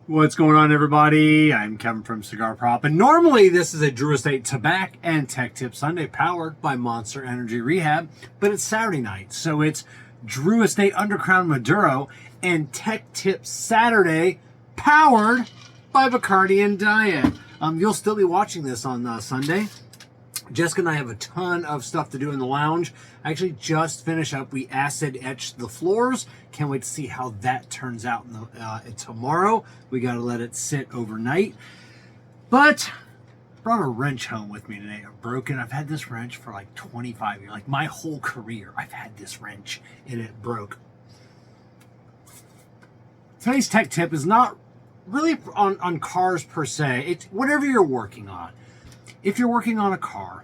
What's going on, everybody? I'm Kevin from Cigar Prop, and normally this is a Drew Estate Tabak and Tech Tip Sunday powered by Monster Energy Rehab, but it's Saturday night, so it's Drew Estate Undercrown Maduro and Tech Tip Saturday powered by Bacardi and Diet. You'll still be watching this on Sunday. Jessica and I have a ton of stuff to do in the lounge. I actually just finished up. We acid etched the floors. Can't wait to see how that turns out tomorrow. We got to let it sit overnight. But brought a wrench home with me today. Broken. I've had this wrench for like 25 years. Like my whole career, I've had this wrench and it broke. Today's tech tip is not really on cars per se. It's whatever you're working on. If you're working on a car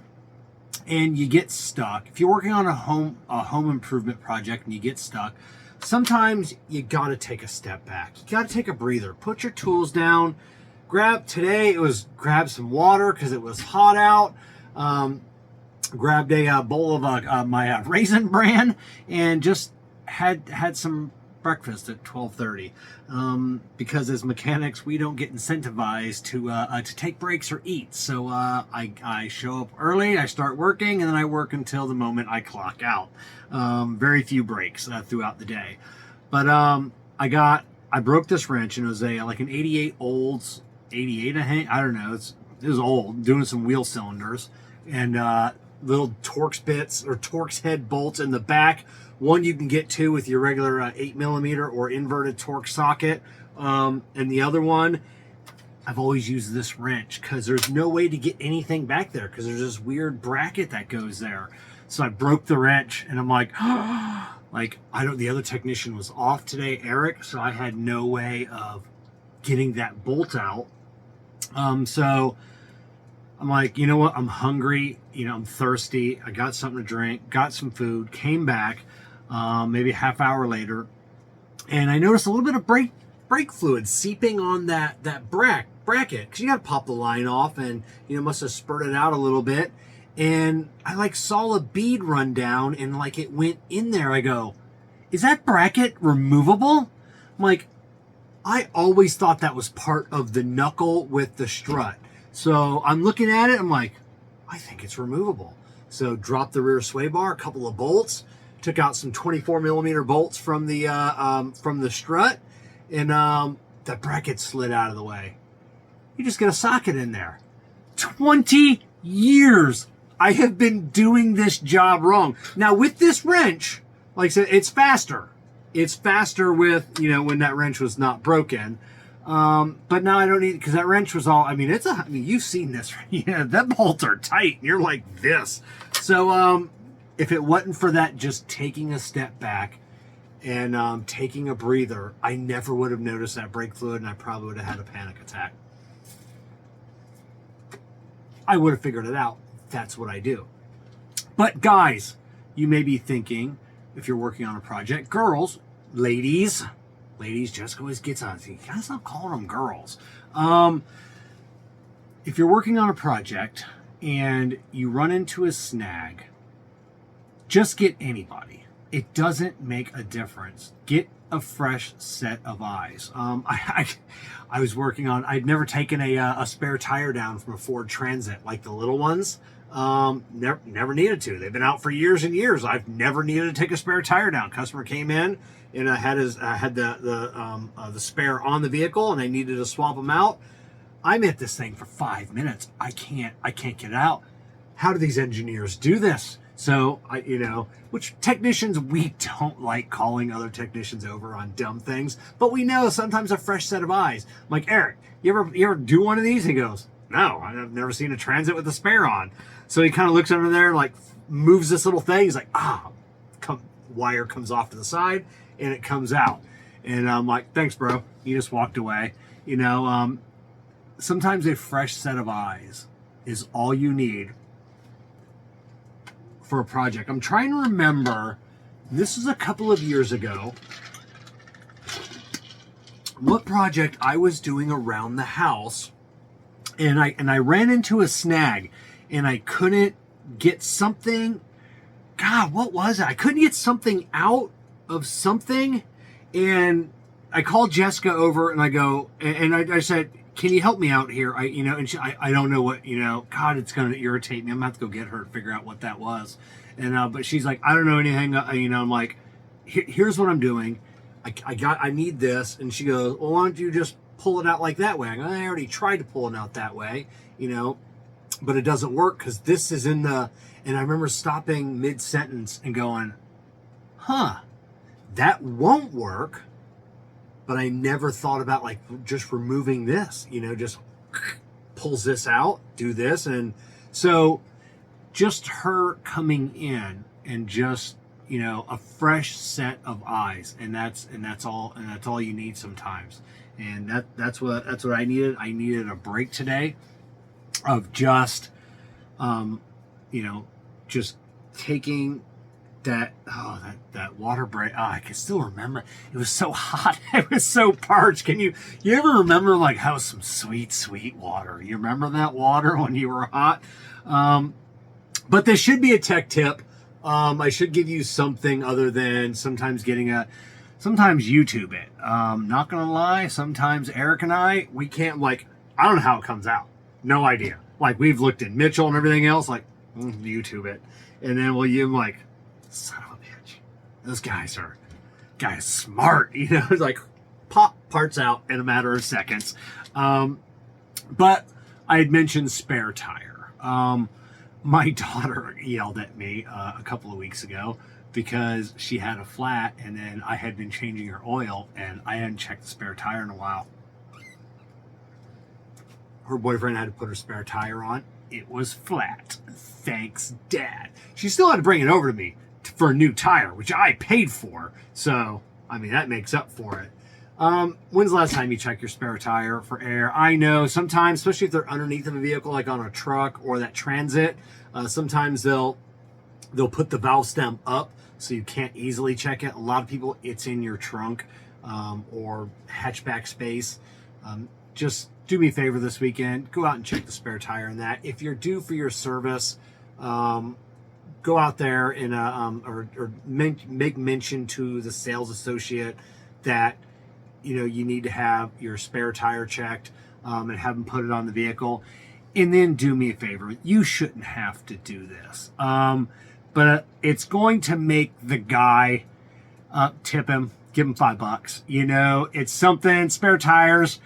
and you get stuck, if you're working on a home improvement project and you get stuck, sometimes you got to take a step back. You got to take a breather. Put your tools down. Grab some water because it was hot out. Grabbed a bowl of my Raisin Bran and just had some breakfast at 12:30 because as mechanics we don't get incentivized to take breaks or eat, so I show up early, I start working, and then I work until the moment I clock out. Very few breaks throughout the day, but I broke this wrench, and it was like an 88 Olds 88, I don't know, it was old, doing some wheel cylinders and little Torx bits or Torx head bolts in the back. One you can get to with your regular 8mm or inverted Torx socket. And the other one, I've always used this wrench because there's no way to get anything back there because there's this weird bracket that goes there. So I broke the wrench and I'm like, the other technician was off today, Eric, so I had no way of getting that bolt out. So I'm like, you know what? I'm hungry. I'm thirsty. I got something to drink, got some food, came back. Maybe a half hour later, and I noticed a little bit of brake fluid seeping on that bracket because you got to pop the line off, and must have spurted out a little bit, and I saw a bead run down and it went in there. I go, is that bracket removable? I'm like, I always thought that was part of the knuckle with the strut. So I'm looking at it, I'm like, I think it's removable. So drop the rear sway bar, a couple of bolts. Took out some 24mm bolts from the strut, and the bracket slid out of the way. You just get a socket in there. 20 years I have been doing this job wrong. Now with this wrench, like I said, it's faster. It's faster with when that wrench was not broken. But now I don't need, because that wrench was all. You've seen this. Yeah, that bolts are tight. You're like this. So if it wasn't for that, just taking a step back and taking a breather, I never would have noticed that brake fluid, and I probably would have had a panic attack. I would have figured it out. That's what I do. But guys, you may be thinking, if you're working on a project, girls, ladies, Jessica always gets on. You gotta stop calling them girls. If you're working on a project and you run into a snag, just get anybody. It doesn't make a difference. Get a fresh set of eyes. I was working on, I'd never taken a spare tire down from a Ford Transit, like the little ones. Never needed to. They've been out for years and years. I've never needed to take a spare tire down. Customer came in and had the spare on the vehicle, and I needed to swap them out. I'm at this thing for 5 minutes. I can't get it out. How do these engineers do this? So, which technicians, we don't like calling other technicians over on dumb things, but we know sometimes a fresh set of eyes. I'm like, Eric, you ever do one of these? He goes, no, I've never seen a Transit with a spare on. So he kind of looks under there, moves this little thing. He's like, wire comes off to the side and it comes out. And I'm like, thanks, bro. He just walked away. Sometimes a fresh set of eyes is all you need for a project. I'm trying to remember, this was a couple of years ago, what project I was doing around the house, and I ran into a snag, and I couldn't get something. God, what was it? I couldn't get something out of something, and I called Jessica over and I go, and I said, can you help me out here? I don't know what, God, it's going to irritate me. I'm going to have to go get her to figure out what that was. And, but she's like, I don't know anything. I'm like, here's what I'm doing. I need this. And she goes, well, why don't you just pull it out like that way? I go, I already tried to pull it out that way, but it doesn't work because this is in the, and I remember stopping mid-sentence and going, that won't work. But I never thought about like just removing this, just pulls this out, do this. And so just her coming in and just, a fresh set of eyes. And that's all you need sometimes. And that's what I needed. I needed a break today of just, just taking that water break. I can still remember. It was so hot. It was so parched. You ever remember like how some sweet water? You remember that water when you were hot? But this should be a tech tip. I should give you something other than sometimes YouTube it. Not gonna lie, sometimes Eric and I can't, I don't know how it comes out. No idea. Like we've looked at Mitchell and everything else, YouTube it. And then William son of a bitch. Those guys are smart, It's like pop parts out in a matter of seconds. But I had mentioned spare tire. My daughter yelled at me a couple of weeks ago because she had a flat and then I had been changing her oil and I hadn't checked the spare tire in a while. Her boyfriend had to put her spare tire on. It was flat. Thanks, Dad. She still had to bring it over to me for a new tire, which I paid for. So, that makes up for it. When's the last time you checked your spare tire for air? I know sometimes, especially if they're underneath of a vehicle, like on a truck or that Transit, sometimes they'll put the valve stem up so you can't easily check it. A lot of people, it's in your trunk or hatchback space. Just do me a favor this weekend. Go out and check the spare tire in that. If you're due for your service, go out there and make mention to the sales associate that you need to have your spare tire checked and have them put it on the vehicle. And then do me a favor. You shouldn't have to do this, but it's going to make the guy tip him, give him $5. It's something. Spare tires.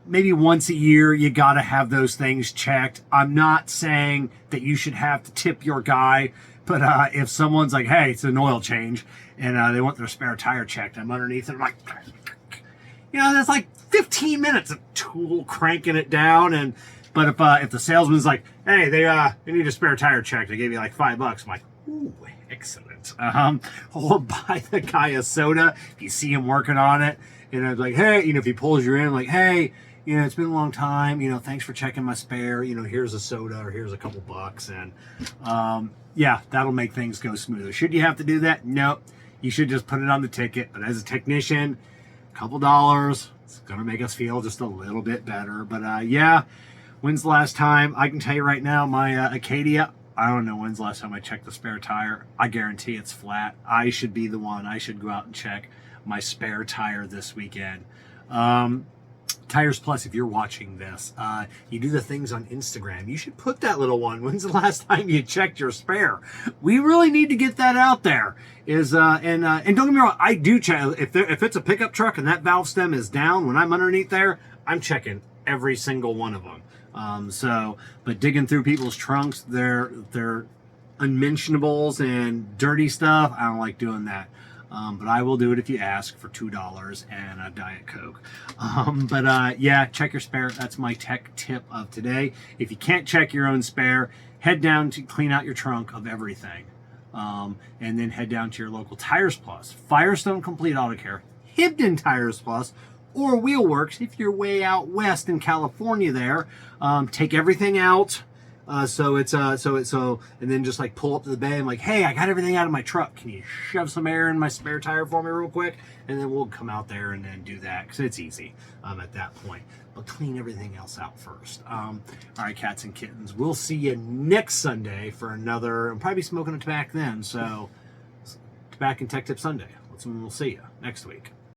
Maybe once a year, you got to have those things checked. I'm not saying that you should have to tip your guy, but if someone's like, hey, it's an oil change, and they want their spare tire checked, I'm underneath it, I'm like, that's like 15 minutes of tool cranking it down. But if the salesman's like, hey, they need a spare tire checked, they gave you like $5, I'm like, ooh, excellent. Or buy the guy a soda if you see him working on it. And I'm like, hey, if he pulls you in, like, hey, it's been a long time, thanks for checking my spare, here's a soda or here's a couple bucks. And that'll make things go smoother. Should you have to do that? Nope. You should just put it on the ticket. But as a technician, a couple dollars, it's going to make us feel just a little bit better. But when's the last time? I can tell you right now, my Acadia, I don't know when's the last time I checked the spare tire. I guarantee it's flat. I should be the one. I should go out and check my spare tire this weekend. Tires Plus, if you're watching this, you do the things on Instagram. You should put that little one. When's the last time you checked your spare? We really need to get that out there. And don't get me wrong, I do check. If it's a pickup truck and that valve stem is down, when I'm underneath there, I'm checking every single one of them. But digging through people's trunks, their unmentionables and dirty stuff, I don't like doing that. But I will do it if you ask for $2 and a Diet Coke. Check your spare. That's my tech tip of today. If you can't check your own spare, head down to clean out your trunk of everything. And then head down to your local Tires Plus, Firestone Complete Auto Care, Hibden Tires Plus, or Wheelworks if you're way out west in California there. Take everything out. And then just like pull up to the bay and like, hey, I got everything out of my truck. Can you shove some air in my spare tire for me real quick? And then we'll come out there and then do that because it's easy at that point. But clean everything else out first. All right, cats and kittens. We'll see you next Sunday for another. I'll probably be smoking a tobacco then. So, Tobacco and Tech Tip Sunday. We'll see you next week.